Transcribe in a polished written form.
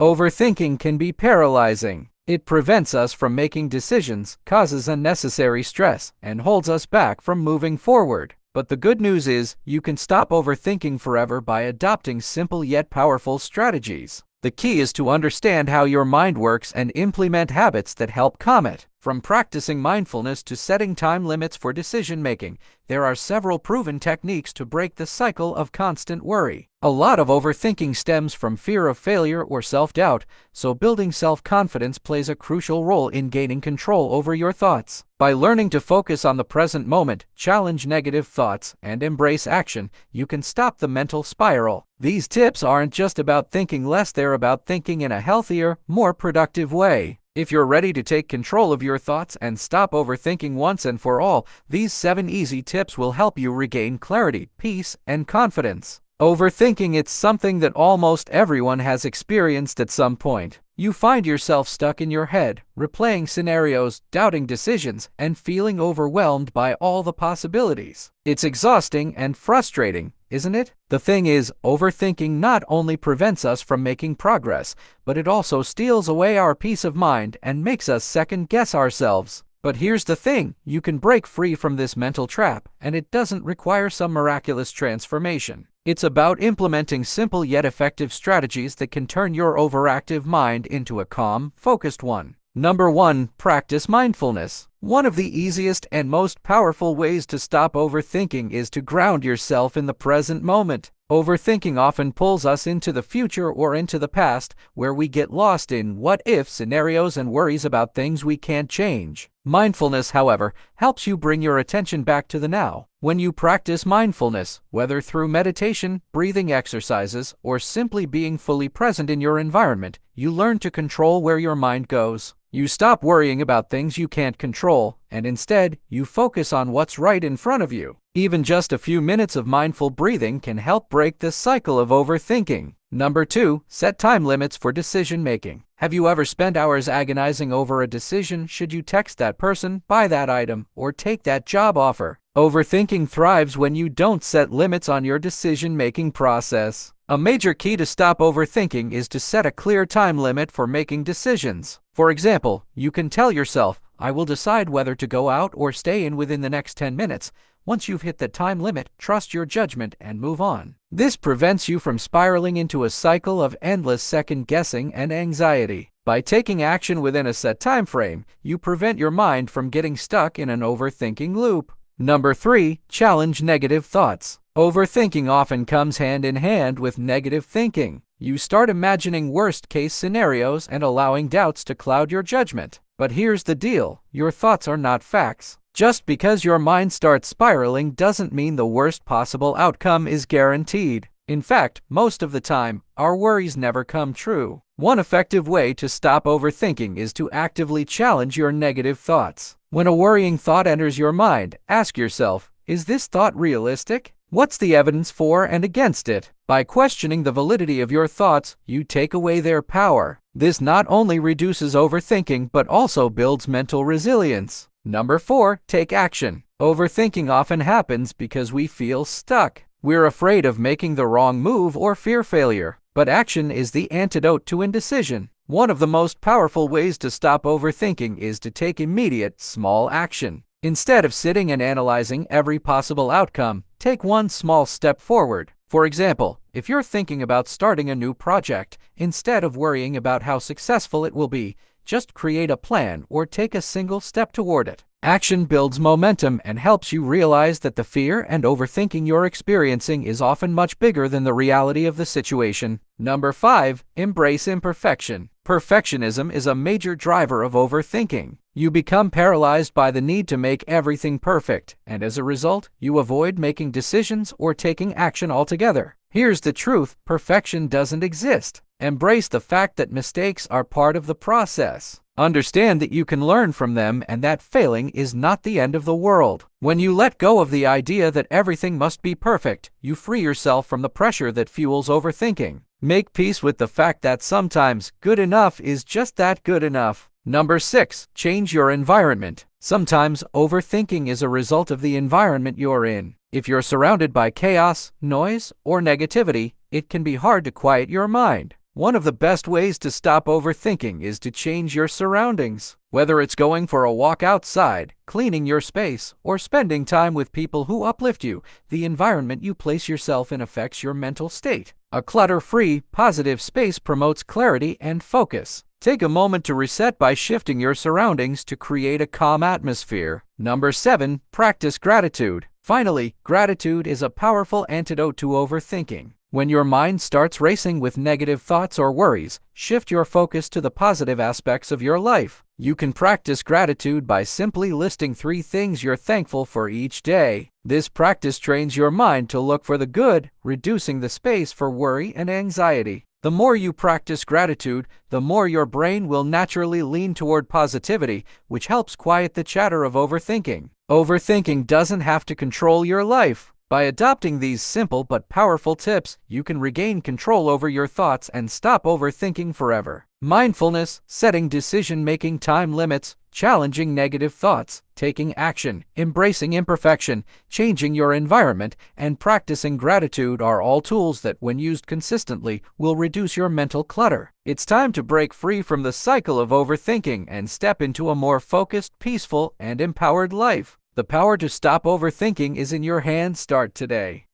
Overthinking can be paralyzing. It prevents us from making decisions, causes unnecessary stress, and holds us back from moving forward. But the good news is, you can stop overthinking forever by adopting simple yet powerful strategies. The key is to understand how your mind works and implement habits that help calm it. From practicing mindfulness to setting time limits for decision-making, there are several proven techniques to break the cycle of constant worry. A lot of overthinking stems from fear of failure or self-doubt, so building self-confidence plays a crucial role in gaining control over your thoughts. By learning to focus on the present moment, challenge negative thoughts, and embrace action, you can stop the mental spiral. These tips aren't just about thinking less, they're about thinking in a healthier, more productive way. If you're ready to take control of your thoughts and stop overthinking once and for all, these 7 easy tips will help you regain clarity, peace, and confidence. Overthinking, it's something that almost everyone has experienced at some point. You find yourself stuck in your head, replaying scenarios, doubting decisions, and feeling overwhelmed by all the possibilities. It's exhausting and frustrating, isn't it? The thing is, overthinking not only prevents us from making progress, but it also steals away our peace of mind and makes us second-guess ourselves. But here's the thing, you can break free from this mental trap, and it doesn't require some miraculous transformation. It's about implementing simple yet effective strategies that can turn your overactive mind into a calm, focused one. Number 1. Practice mindfulness. One of the easiest and most powerful ways to stop overthinking is to ground yourself in the present moment. Overthinking often pulls us into the future or into the past, where we get lost in what-if scenarios and worries about things we can't change. Mindfulness, however, helps you bring your attention back to the now. When you practice mindfulness, whether through meditation, breathing exercises, or simply being fully present in your environment, you learn to control where your mind goes. You stop worrying about things you can't control, and instead, you focus on what's right in front of you. Even just a few minutes of mindful breathing can help break the cycle of overthinking. Number 2. Set time limits for decision-making. Have you ever spent hours agonizing over a decision? Should you text that person, buy that item, or take that job offer? Overthinking thrives when you don't set limits on your decision-making process. A major key to stop overthinking is to set a clear time limit for making decisions. For example, you can tell yourself, I will decide whether to go out or stay in within the next 10 minutes. Once you've hit that time limit, trust your judgment and move on. This prevents you from spiraling into a cycle of endless second-guessing and anxiety. By taking action within a set time frame, you prevent your mind from getting stuck in an overthinking loop. Number 3. Challenge negative thoughts. Overthinking often comes hand in hand with negative thinking. You start imagining worst-case scenarios and allowing doubts to cloud your judgment. But here's the deal, your thoughts are not facts. Just because your mind starts spiraling doesn't mean the worst possible outcome is guaranteed. In fact, most of the time, our worries never come true. One effective way to stop overthinking is to actively challenge your negative thoughts. When a worrying thought enters your mind, ask yourself, is this thought realistic? What's the evidence for and against it? By questioning the validity of your thoughts, you take away their power. This not only reduces overthinking but also builds mental resilience. Number 4. Take action. Overthinking often happens because we feel stuck. We're afraid of making the wrong move or fear failure. But action is the antidote to indecision. One of the most powerful ways to stop overthinking is to take immediate, small action. Instead of sitting and analyzing every possible outcome, take one small step forward. For example, if you're thinking about starting a new project, instead of worrying about how successful it will be, just create a plan or take a single step toward it. Action builds momentum and helps you realize that the fear and overthinking you're experiencing is often much bigger than the reality of the situation. Number 5. Embrace imperfection. Perfectionism is a major driver of overthinking. You become paralyzed by the need to make everything perfect, and as a result, you avoid making decisions or taking action altogether. Here's the truth, perfection doesn't exist. Embrace the fact that mistakes are part of the process. Understand that you can learn from them and that failing is not the end of the world. When you let go of the idea that everything must be perfect, you free yourself from the pressure that fuels overthinking. Make peace with the fact that sometimes good enough is just that good enough. Number 6. Change your environment. Sometimes overthinking is a result of the environment you're in. If you're surrounded by chaos, noise, or negativity, it can be hard to quiet your mind. One of the best ways to stop overthinking is to change your surroundings. Whether it's going for a walk outside, cleaning your space, or spending time with people who uplift you, the environment you place yourself in affects your mental state. A clutter-free, positive space promotes clarity and focus. Take a moment to reset by shifting your surroundings to create a calm atmosphere. Number 7. Practice gratitude. Finally, gratitude is a powerful antidote to overthinking. When your mind starts racing with negative thoughts or worries, shift your focus to the positive aspects of your life. You can practice gratitude by simply listing 3 things you're thankful for each day. This practice trains your mind to look for the good, reducing the space for worry and anxiety. The more you practice gratitude, the more your brain will naturally lean toward positivity, which helps quiet the chatter of overthinking. Overthinking doesn't have to control your life. By adopting these simple but powerful tips, you can regain control over your thoughts and stop overthinking forever. Mindfulness, setting decision-making time limits, challenging negative thoughts, taking action, embracing imperfection, changing your environment, and practicing gratitude are all tools that, when used consistently, will reduce your mental clutter. It's time to break free from the cycle of overthinking and step into a more focused, peaceful, and empowered life. The power to stop overthinking is in your hands. Start today.